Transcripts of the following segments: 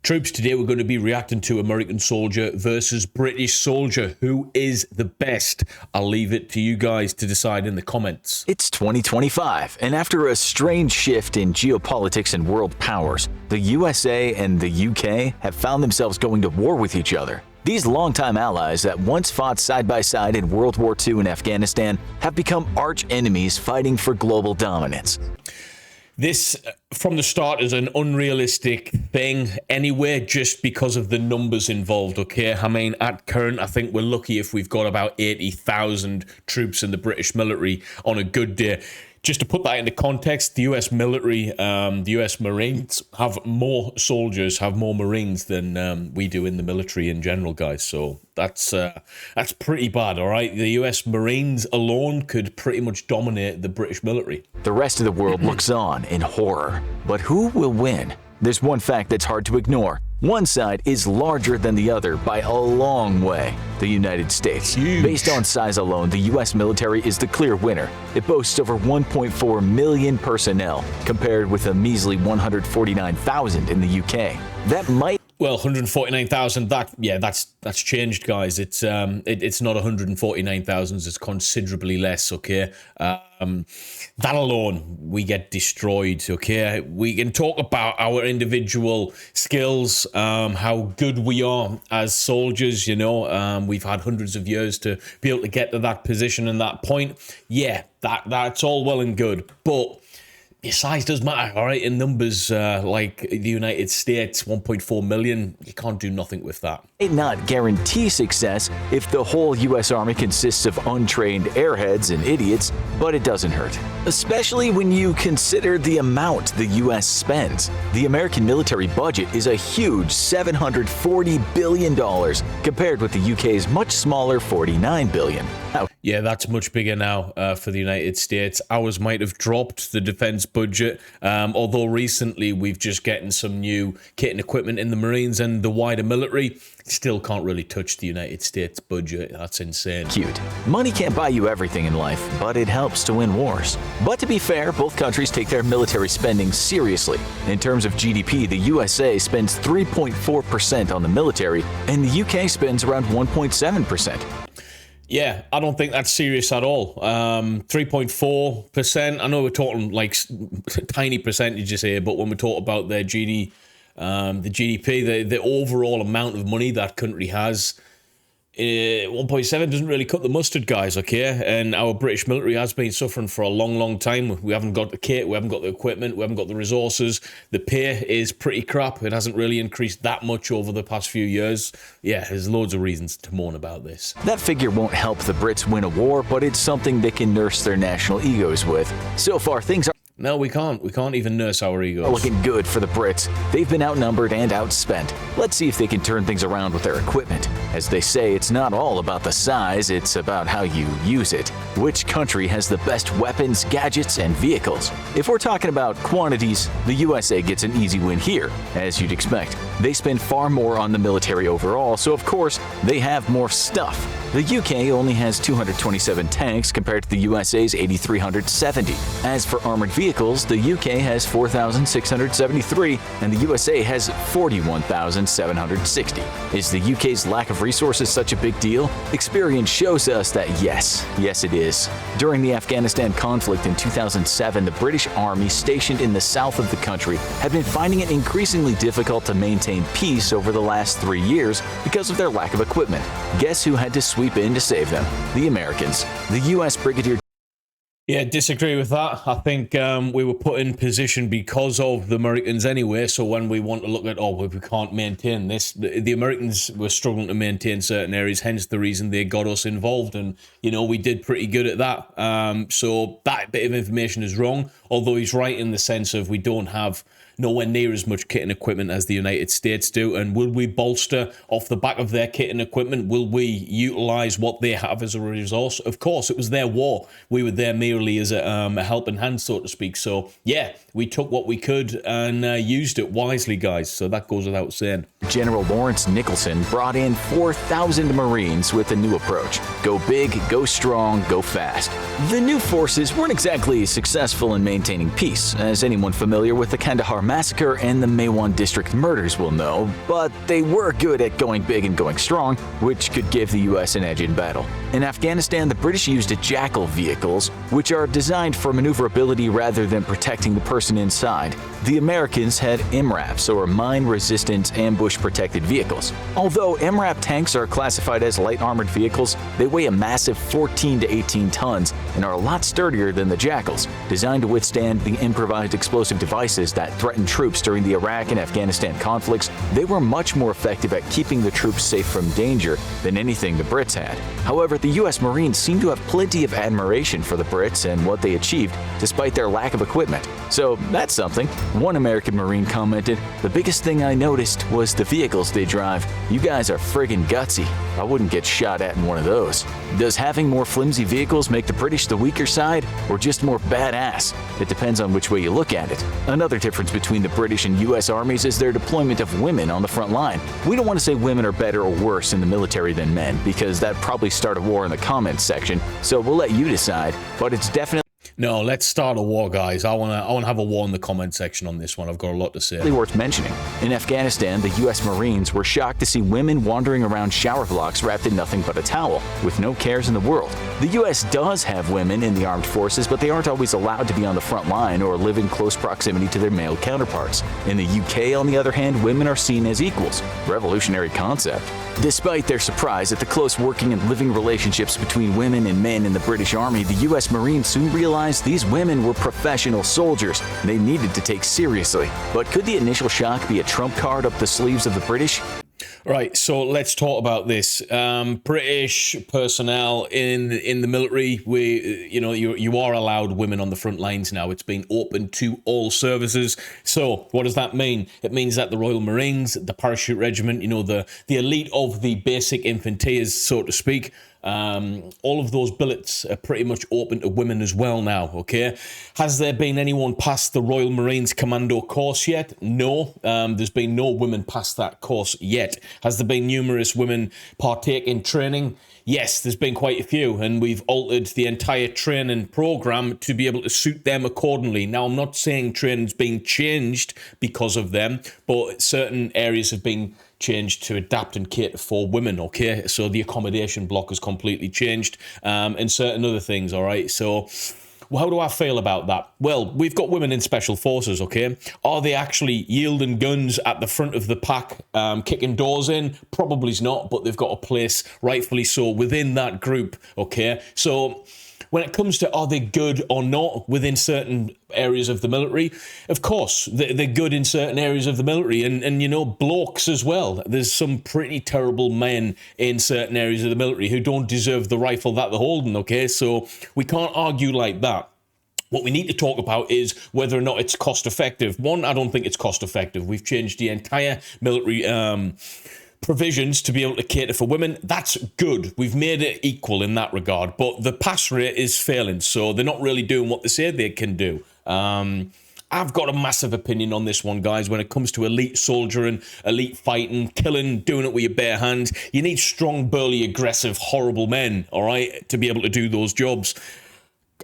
Troops, today we're going to be reacting to American soldier versus British soldier. Who is the best? I'll leave it to you guys to decide in the comments. It's 2025, and after a strange shift in geopolitics and world powers, the USA and the UK have found themselves going to war with each other. These longtime allies that once fought side by side in World War II in Afghanistan have become arch enemies fighting for global dominance. This, from the start, is an unrealistic thing anyway, just because of the numbers involved, okay? I mean, at current, I think we're lucky if we've got about 80,000 troops in the British military on a good day. Just to put that into context, the US military, the US Marines have more soldiers, have more Marines than we do in the military in general, guys. So that's pretty bad, all right? The US Marines alone could pretty much dominate the British military. The rest of the world looks on in horror. But who will win? There's one fact that's hard to ignore. One side is larger than the other by a long way, the United States. Huge. Based on size alone, the U.S. military is the clear winner. It boasts over 1.4 million personnel, compared with a measly 149,000 in the U.K. That might... Well, 149,000, that's changed, guys. It's not 149,000, it's considerably less, okay? That alone, we get destroyed, okay? We can talk about our individual skills, how good we are as soldiers, you know. We've had hundreds of years to be able to get to that position and that point. Yeah, that's all well and good, but your size does matter, all right? In numbers like the United States, 1.4 million, you can't do nothing with that. It not guarantee success if the whole U.S. Army consists of untrained airheads and idiots, but it doesn't hurt. Especially when you consider the amount the U.S. spends. The American military budget is a huge $740 billion compared with the U.K.'s much smaller $49 billion. Yeah, that's much bigger now for the United States. Ours might have dropped the defense budget, although recently we've just getting some new kit and equipment in the Marines and the wider military. Still can't really touch the United States budget. That's insane. Cute. Money can't buy you everything in life, but it helps to win wars. But to be fair, both countries take their military spending seriously. In terms of GDP, the USA spends 3.4% on the military, and the UK spends around 1.7%. Yeah, I don't think that's serious at all. 3.4%. I know we're talking like tiny percentages here, but when we talk about their the GDP, the overall amount of money that country has, 1.7 doesn't really cut the mustard, guys, okay? And our British military has been suffering for a long, long time. We haven't got the kit, we haven't got the equipment, we haven't got the resources. The pay is pretty crap. It hasn't really increased that much over the past few years. Yeah, there's loads of reasons to mourn about this. That figure won't help the Brits win a war, but it's something they can nurse their national egos with. So far, things are... No, we can't. We can't even nurse our egos. Looking good for the Brits. They've been outnumbered and outspent. Let's see if they can turn things around with their equipment. As they say, it's not all about the size, it's about how you use it. Which country has the best weapons, gadgets, and vehicles? If we're talking about quantities, the USA gets an easy win here, as you'd expect. They spend far more on the military overall, so of course, they have more stuff. The UK only has 227 tanks compared to the USA's 8,370. As for armored vehicles, the UK has 4,673 and the USA has 41,760. Is the UK's lack of resources such a big deal? Experience shows us that yes it is. During the Afghanistan conflict in 2007, the British Army stationed in the south of the country had been finding it increasingly difficult to maintain peace over the last 3 years because of their lack of equipment. Guess who had to sweep in to save them? The Americans. The U.S. Brigadier... Yeah, disagree with that. I think we were put in position because of the Americans anyway. So when we want to look at, we can't maintain this, the Americans were struggling to maintain certain areas, hence the reason they got us involved. And, you know, we did pretty good at that. So that bit of information is wrong, although he's right in the sense of we don't have nowhere near as much kit and equipment as the United States do. And will we bolster off the back of their kit and equipment? Will we utilize what they have as a resource? Of course, it was their war. We were there merely as a helping hand, so to speak. So, yeah, we took what we could and used it wisely, guys. So that goes without saying. General Lawrence Nicholson brought in 4,000 Marines with a new approach. Go big, go strong, go fast. The new forces weren't exactly successful in maintaining peace, as anyone familiar with the Kandahar massacre and the Maiwand district murders will know, but they were good at going big and going strong, which could give the US an edge in battle. In Afghanistan, the British used Jackal vehicles, which are designed for maneuverability rather than protecting the person inside. The Americans had MRAPs, or mine-resistant ambush-protected vehicles. Although MRAP tanks are classified as light armored vehicles, they weigh a massive 14 to 18 tons and are a lot sturdier than the Jackals, designed to withstand the improvised explosive devices that threatened troops during the Iraq and Afghanistan conflicts. They were much more effective at keeping the troops safe from danger than anything the Brits had. However, the US Marines seem to have plenty of admiration for the Brits and what they achieved, despite their lack of equipment. So that's something. One American Marine commented, "The biggest thing I noticed was the vehicles they drive. You guys are friggin' gutsy. I wouldn't get shot at in one of those." Does having more flimsy vehicles make the British the weaker side, or just more badass? It depends on which way you look at it. Another difference between the British and US armies is their deployment of women on the front line. We don't want to say women are better or worse in the military than men, because that'd probably start a war in the comments section, so we'll let you decide, but it's definitely No, let's start a war, guys. I wanna have a war in the comment section on this one. I've got a lot to say. worth mentioning. In Afghanistan, the US Marines were shocked to see women wandering around shower blocks wrapped in nothing but a towel, with no cares in the world. The US does have women in the armed forces, but they aren't always allowed to be on the front line or live in close proximity to their male counterparts. In the UK, on the other hand, women are seen as equals. Revolutionary concept. Despite their surprise at the close working and living relationships between women and men in the British Army, the US Marines soon realized these women were professional soldiers they needed to take seriously. But could the initial shock be a trump card up the sleeves of the British? Right, so let's talk about this. British personnel in the military, you are allowed women on the front lines now. It's been open to all services. So what does that mean? It means that the Royal Marines, the Parachute Regiment, the elite of the basic infanteers, so to speak, all of those billets are pretty much open to women as well now, okay? Has there been anyone past the Royal Marines Commando course yet? No, there's been no women past that course yet. Has there been numerous women partake in training? Yes, there's been quite a few, and we've altered the entire training program to be able to suit them accordingly. Now, I'm not saying training's being changed because of them, but certain areas have been changed to adapt and cater for women, okay? So the accommodation block has completely changed, and certain other things, all right? So how do I feel about that? Well, we've got women in special forces, okay? Are they actually yielding guns at the front of the pack, kicking doors in? Probably not, but they've got a place, rightfully so, within that group, okay? So when it comes to are they good or not within certain areas of the military, of course, they're good in certain areas of the military, and blokes as well. There's some pretty terrible men in certain areas of the military who don't deserve the rifle that they're holding, okay? So we can't argue like that. What we need to talk about is whether or not it's cost effective. One, I don't think it's cost effective. We've changed the entire military provisions to be able to cater for women. That's good. We've made it equal in that regard, but the pass rate is failing, so they're not really doing what they say they can do. I've got a massive opinion on this one, guys. When it comes to elite soldiering, elite fighting, killing, doing it with your bare hands, you need strong, burly, aggressive, horrible men, all right, to be able to do those jobs.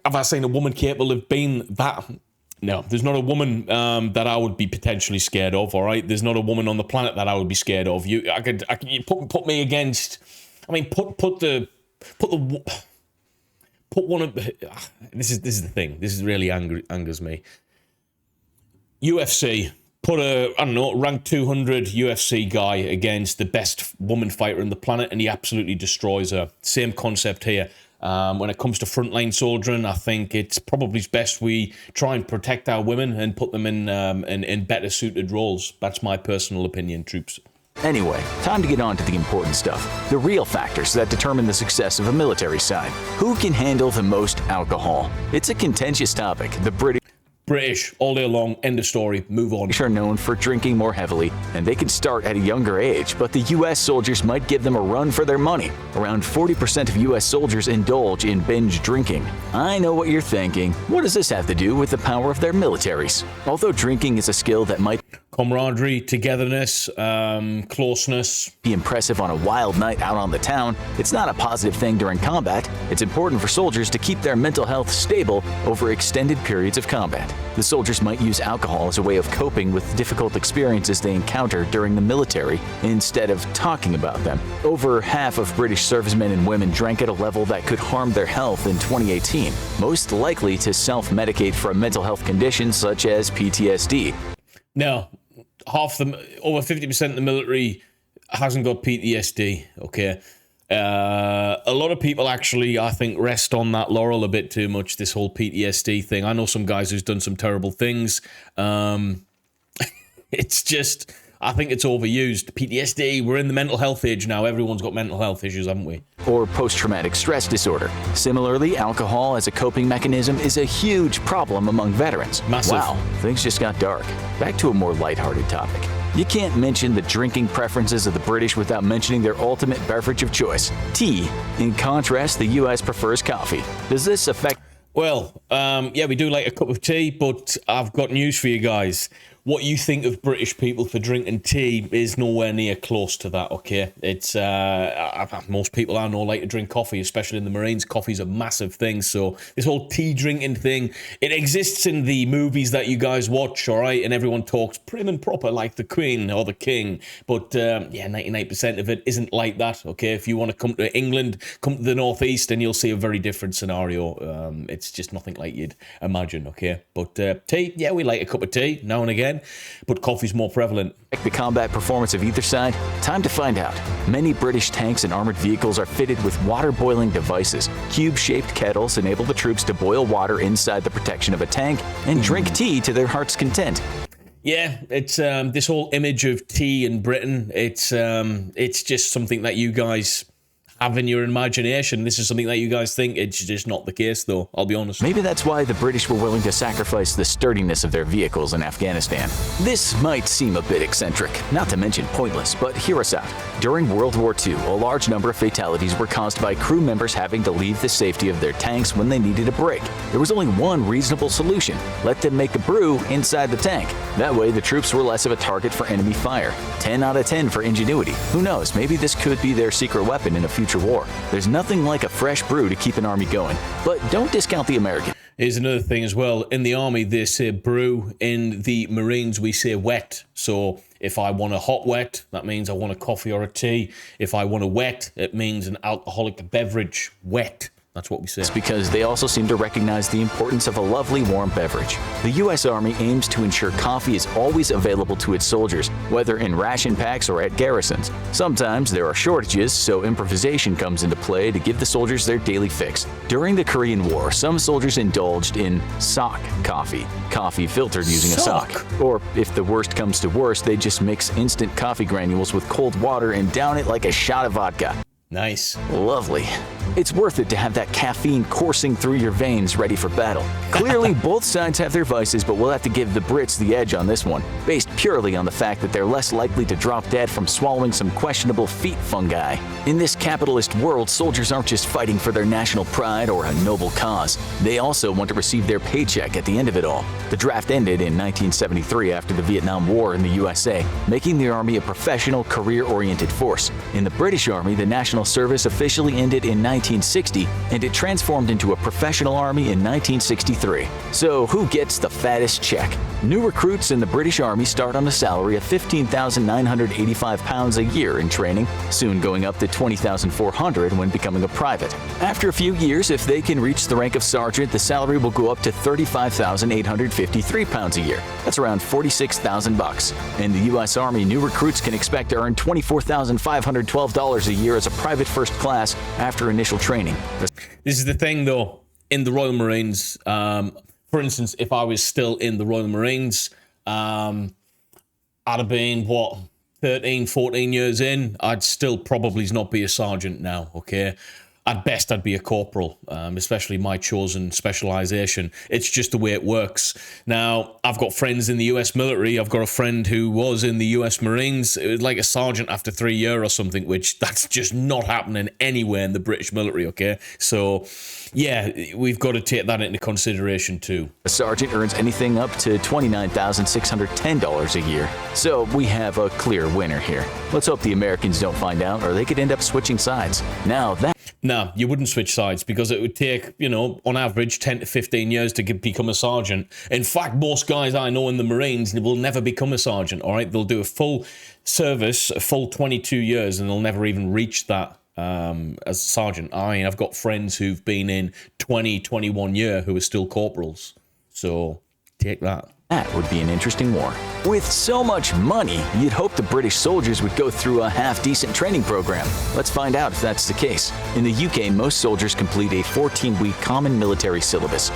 Have I seen a woman capable of being that? No, there's not a woman that I would be potentially scared of. All right, there's not a woman on the planet that I would be scared of. You put me against. I mean, put one of. This is the thing. This is really angers me. UFC. Put a ranked 200 UFC guy against the best woman fighter on the planet, and he absolutely destroys her. Same concept here. When it comes to frontline soldiering, I think it's probably best we try and protect our women and put them in better suited roles. That's my personal opinion, troops. Anyway, time to get on to the important stuff. The real factors that determine the success of a military side. Who can handle the most alcohol? It's a contentious topic. The British, all day long, end of story, move on. Are known for drinking more heavily, and they can start at a younger age, but the US soldiers might give them a run for their money. Around 40% of US soldiers indulge in binge drinking. I know what you're thinking. What does this have to do with the power of their militaries? Although drinking is a skill that might... camaraderie, togetherness, closeness. Be impressive on a wild night out on the town, it's not a positive thing during combat. It's important for soldiers to keep their mental health stable over extended periods of combat. The soldiers might use alcohol as a way of coping with difficult experiences they encounter during the military instead of talking about them. Over half of British servicemen and women drank at a level that could harm their health in 2018, most likely to self-medicate for a mental health condition such as PTSD. Now, over 50% of the military hasn't got PTSD, okay? A lot of people actually, I think, rest on that laurel a bit too much, this whole PTSD thing. I know some guys who's done some terrible things. It's just, I think it's overused. PTSD, we're in the mental health age now. Everyone's got mental health issues, haven't we? Or post-traumatic stress disorder. Similarly, alcohol as a coping mechanism is a huge problem among veterans. Massive. Wow, things just got dark. Back to a more lighthearted topic. You can't mention the drinking preferences of the British without mentioning their ultimate beverage of choice, tea. In contrast, the U.S. prefers coffee. Does this affect... Well, yeah, we do like a cup of tea, but I've got news for you guys. What you think of British people for drinking tea is nowhere near close to that, okay? It's, most people I know like to drink coffee, especially in the Marines. Coffee's a massive thing, so this whole tea drinking thing, it exists in the movies that you guys watch, all right? And everyone talks prim and proper like the Queen or the King, but yeah, 99% of it isn't like that, okay? If you want to come to England, come to the Northeast, and you'll see a very different scenario. It's just nothing like you'd imagine, okay? But tea, yeah, we like a cup of tea now and again, but coffee's more prevalent. The combat performance of either side? Time to find out. Many British tanks and armored vehicles are fitted with water-boiling devices. Cube-shaped kettles enable the troops to boil water inside the protection of a tank and drink tea to their heart's content. Yeah, it's this whole image of tea in Britain, it's just something that you guys have in your imagination. This is something that you guys think. It's just not the case, though, I'll be honest. Maybe that's why the British were willing to sacrifice the sturdiness of their vehicles in Afghanistan. This might seem a bit eccentric, not to mention pointless, but hear us out. During World War II, a large number of fatalities were caused by crew members having to leave the safety of their tanks when they needed a break. There was only one reasonable solution: let them make a brew inside the tank. That way, the troops were less of a target for enemy fire. 10 out of 10 for ingenuity. Who knows, maybe this could be their secret weapon in a future war. There's nothing like a fresh brew to keep an army going, but don't discount the American. Here's another thing as well. In the army, they say brew. In the Marines, we say wet. So if I want a hot wet, that means I want a coffee or a tea. If I want a wet, it means an alcoholic beverage. Wet. That's what we say. It's because they also seem to recognize the importance of a lovely warm beverage. The U.S. Army aims to ensure coffee is always available to its soldiers, whether in ration packs or at garrisons. Sometimes there are shortages, so improvisation comes into play to give the soldiers their daily fix. During the Korean War, some soldiers indulged in sock coffee filtered using a sock. Or if the worst comes to worst, they just mix instant coffee granules with cold water and down it like a shot of vodka. Nice. Lovely. It's worth it to have that caffeine coursing through your veins ready for battle. Clearly, both sides have their vices, but we'll have to give the Brits the edge on this one, based purely on the fact that they're less likely to drop dead from swallowing some questionable feet fungi. In this capitalist world, soldiers aren't just fighting for their national pride or a noble cause. They also want to receive their paycheck at the end of it all. The draft ended in 1973 after the Vietnam War in the USA, making the Army a professional, career-oriented force. In the British Army, the national service officially ended in 1960, and it transformed into a professional army in 1963. So who gets the fattest check? New recruits in the British Army start on a salary of £15,985 a year in training, soon going up to $20,400 when becoming a private. After a few years, if they can reach the rank of sergeant, the salary will go up to £35,853 a year. That's around $46,000. In the U.S. Army, new recruits can expect to earn $24,512 a year as a private first class after initial training. This is the thing, though. In the Royal Marines, for instance, if I was still in the Royal Marines, I'd have been, 13, 14 years in, I'd still probably not be a sergeant now, okay? At best, I'd be a corporal, especially my chosen specialisation. It's just the way it works. Now, I've got friends in the US military. I've got a friend who was in the US Marines. It was like a sergeant after 3 years or something, which that's just not happening anywhere in the British military, okay? So, yeah, we've got to take that into consideration too. A sergeant earns anything up to $29,610 a year. So we have a clear winner here. Let's hope the Americans don't find out, or they could end up switching sides. No, you wouldn't switch sides because it would take, on average, 10 to 15 years to become a sergeant. In fact, most guys I know in the Marines will never become a sergeant, all right? They'll do a full service, a full 22 years, and they'll never even reach that as a sergeant. I've got friends who've been in 20, 21 year who are still corporals. So take that. That would be an interesting war. With so much money, you'd hope the British soldiers would go through a half-decent training program. Let's find out if that's the case. In the UK, most soldiers complete a 14-week common military syllabus.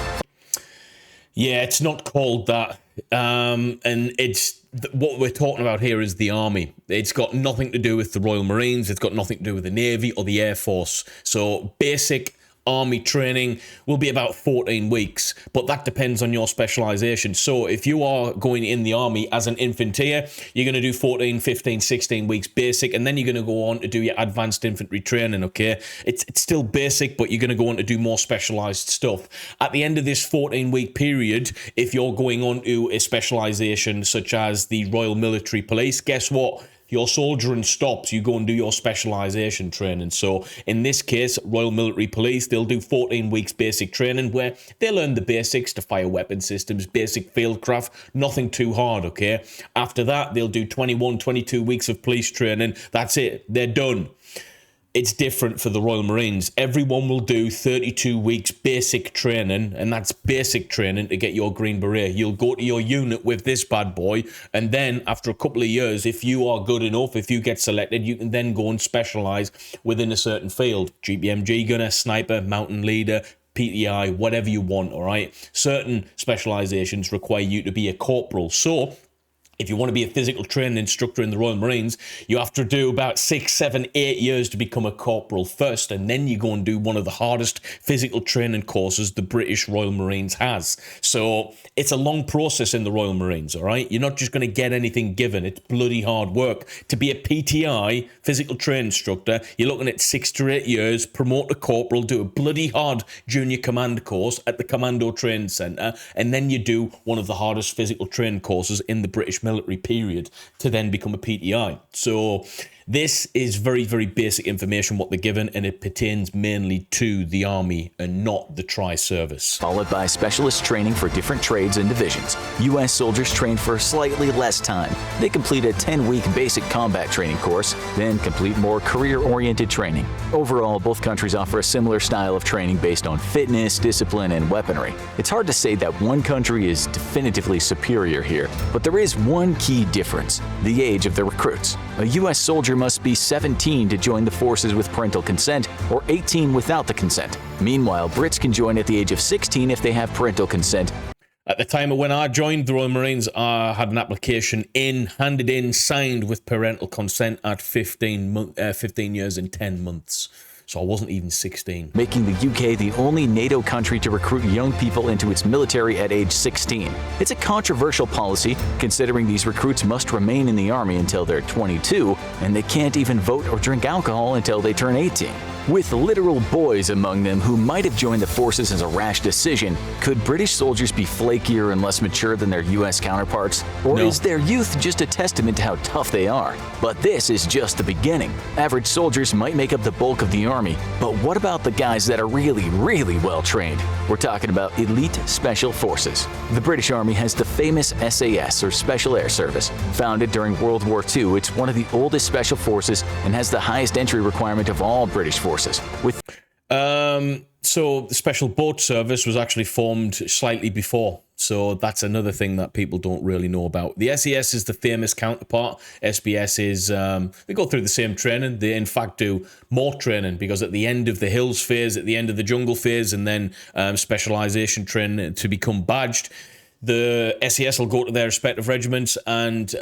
Yeah, it's not called that. And it's what we're talking about here is the army. It's got nothing to do with the Royal Marines. It's got nothing to do with the Navy or the Air Force. So basic army training will be about 14 weeks, but that depends on your specialization. So if you are going in the army as an infantry, you're going to do 14, 15, 16 weeks basic, and then you're going to go on to do your advanced infantry training, okay? It's still basic, but you're going to go on to do more specialized stuff. At the end of this 14-week period, if you're going on to a specialization such as the Royal Military Police, guess what? Your soldiering stops, you go and do your specialisation training. So in this case, Royal Military Police, they'll do 14 weeks basic training where they learn the basics to fire weapon systems, basic fieldcraft, nothing too hard, okay? After that, they'll do 21, 22 weeks of police training. That's it. They're done. It's different for the Royal Marines. Everyone will do 32 weeks basic training, and that's basic training to get your Green Beret. You'll go to your unit with this bad boy, and then after a couple of years, if you are good enough, if you get selected, you can then go and specialise within a certain field. GPMG gunner, sniper, mountain leader, PTI, whatever you want, all right? Certain specialisations require you to be a corporal. So if you want to be a physical training instructor in the Royal Marines, you have to do about 6, 7, 8 years to become a corporal first, and then you go and do one of the hardest physical training courses the British Royal Marines has. So it's a long process in the Royal Marines, all right? You're not just going to get anything given. It's bloody hard work. To be a PTI, physical training instructor, you're looking at 6 to 8 years, promote to corporal, do a bloody hard junior command course at the Commando Training Centre, and then you do one of the hardest physical training courses in the British military period to then become a PTI. So this is very, very basic information what they're given, and it pertains mainly to the army and not the tri-service. Followed by specialist training for different trades and divisions. U.S. soldiers train for slightly less time. They complete a 10-week basic combat training course, then complete more career-oriented training. Overall, both countries offer a similar style of training based on fitness, discipline, and weaponry. It's hard to say that one country is definitively superior here, but there is one key difference: the age of the recruits. A U.S. soldier must be 17 to join the forces with parental consent, or 18 without the consent. Meanwhile, Brits can join at the age of 16 if they have parental consent. At the time of when I joined the Royal Marines, I had an application handed in, signed with parental consent at 15 years and 10 months. So I wasn't even 16. Making the UK the only NATO country to recruit young people into its military at age 16. It's a controversial policy, considering these recruits must remain in the army until they're 22, and they can't even vote or drink alcohol until they turn 18. With literal boys among them who might have joined the forces as a rash decision, could British soldiers be flakier and less mature than their US counterparts? Or No. is their youth just a testament to how tough they are? But this is just the beginning. Average soldiers might make up the bulk of the army, but what about the guys that are really, really well trained? We're talking about elite special forces. The British Army has the famous SAS, or Special Air Service. Founded during World War II, it's one of the oldest special forces and has the highest entry requirement of all British forces. So the Special Boat Service was actually formed slightly before. So that's another thing that people don't really know about. The SES is the famous counterpart. SBS is, they go through the same training. They, in fact, do more training because at the end of the hills phase, at the end of the jungle phase, and then specialization training to become badged, the SES will go to their respective regiments and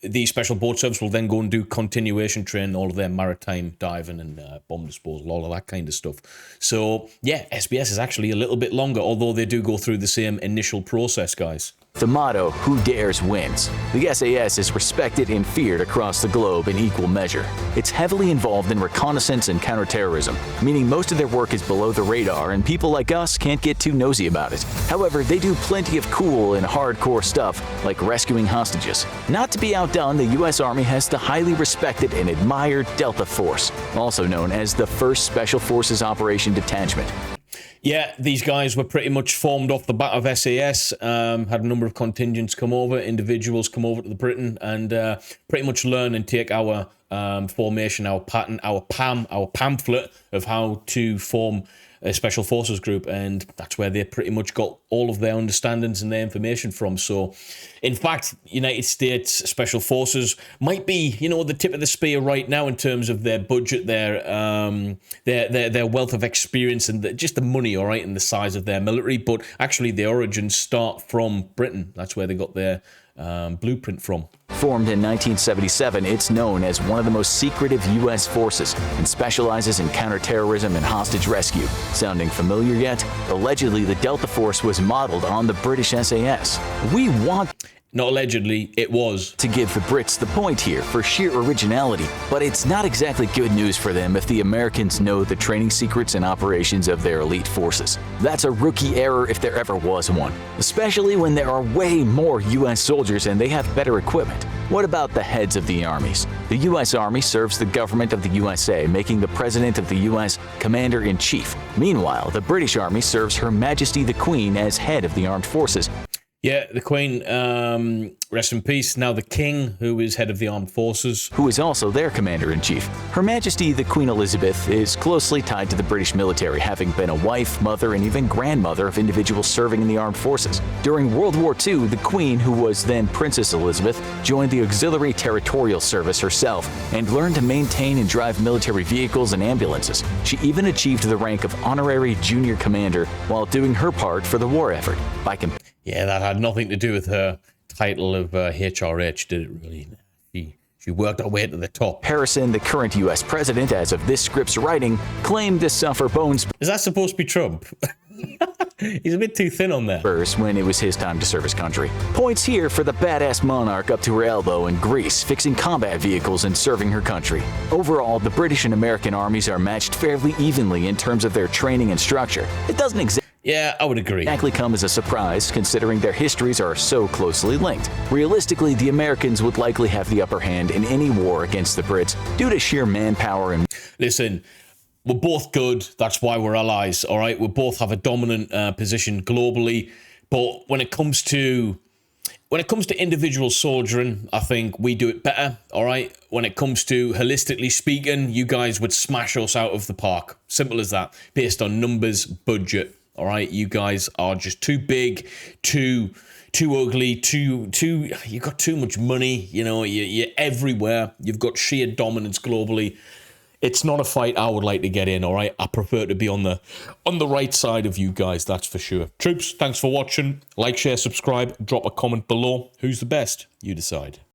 the Special Boat Service will then go and do continuation training, all of their maritime diving and bomb disposal, all of that kind of stuff. So, yeah, SBS is actually a little bit longer, although they do go through the same initial process, guys. The motto, "Who dares wins." The SAS is respected and feared across the globe in equal measure. It's heavily involved in reconnaissance and counterterrorism, meaning most of their work is below the radar and people like us can't get too nosy about it. However, they do plenty of cool and hardcore stuff, like rescuing hostages. Not to be outdone, the U.S. Army has the highly respected and admired Delta Force, also known as the 1st Special Forces Operation Detachment. Yeah, these guys were pretty much formed off the bat of SAS, had a number of contingents come over, individuals come over to the Britain, and pretty much learn and take our formation, our pattern, our pamphlet of how to form a Special Forces group, and that's where they pretty much got all of their understandings and their information from. So, in fact, United States Special Forces might be, the tip of the spear right now in terms of their budget, their wealth of experience, and just the money, all right, and the size of their military. But actually, their origins start from Britain. That's where they got their blueprint from. Formed in 1977, it's known as one of the most secretive U.S. forces and specializes in counterterrorism and hostage rescue. Sounding familiar yet? Allegedly, the Delta Force was modeled on the British SAS. We want... Not allegedly, it was. To give the Brits the point here for sheer originality, but it's not exactly good news for them if the Americans know the training secrets and operations of their elite forces. That's a rookie error if there ever was one, especially when there are way more U.S. soldiers and they have better equipment. What about the heads of the armies? The U.S. Army serves the government of the USA, making the President of the U.S. Commander-in-Chief. Meanwhile, the British Army serves Her Majesty the Queen as head of the armed forces. Yeah, the Queen, rest in peace. Now the King, who is head of the armed forces, who is also their commander-in-chief. Her Majesty the Queen Elizabeth is closely tied to the British military, having been a wife, mother, and even grandmother of individuals serving in the armed forces. During World War II, the Queen, who was then Princess Elizabeth, joined the Auxiliary Territorial Service herself and learned to maintain and drive military vehicles and ambulances. She even achieved the rank of Honorary Junior Commander while doing her part for the war effort. Yeah, that had nothing to do with her title of HRH, did it really? She worked her way to the top. Harrison, the current U.S. president, as of this script's writing, claimed to suffer bones. Is that supposed to be Trump? He's a bit too thin on there. First, when it was his time to serve his country. Points here for the badass monarch up to her elbow in Greece, fixing combat vehicles and serving her country. Overall, the British and American armies are matched fairly evenly in terms of their training and structure. It doesn't Yeah, I would agree. Exactly come as a surprise, considering their histories are so closely linked. Realistically, the Americans would likely have the upper hand in any war against the Brits due to sheer manpower and... Listen, we're both good. That's why we're allies, all right? We both have a dominant position globally. But when it comes to individual soldiering, I think we do it better, all right? When it comes to holistically speaking, you guys would smash us out of the park. Simple as that. Based on numbers, budget. All right, you guys are just too big, too ugly, you've got too much money, you're everywhere. You've got sheer dominance globally. It's not a fight I would like to get in, all right? I prefer to be on the right side of you guys, that's for sure. Troops, thanks for watching. Like, share, subscribe, drop a comment below. Who's the best? You decide.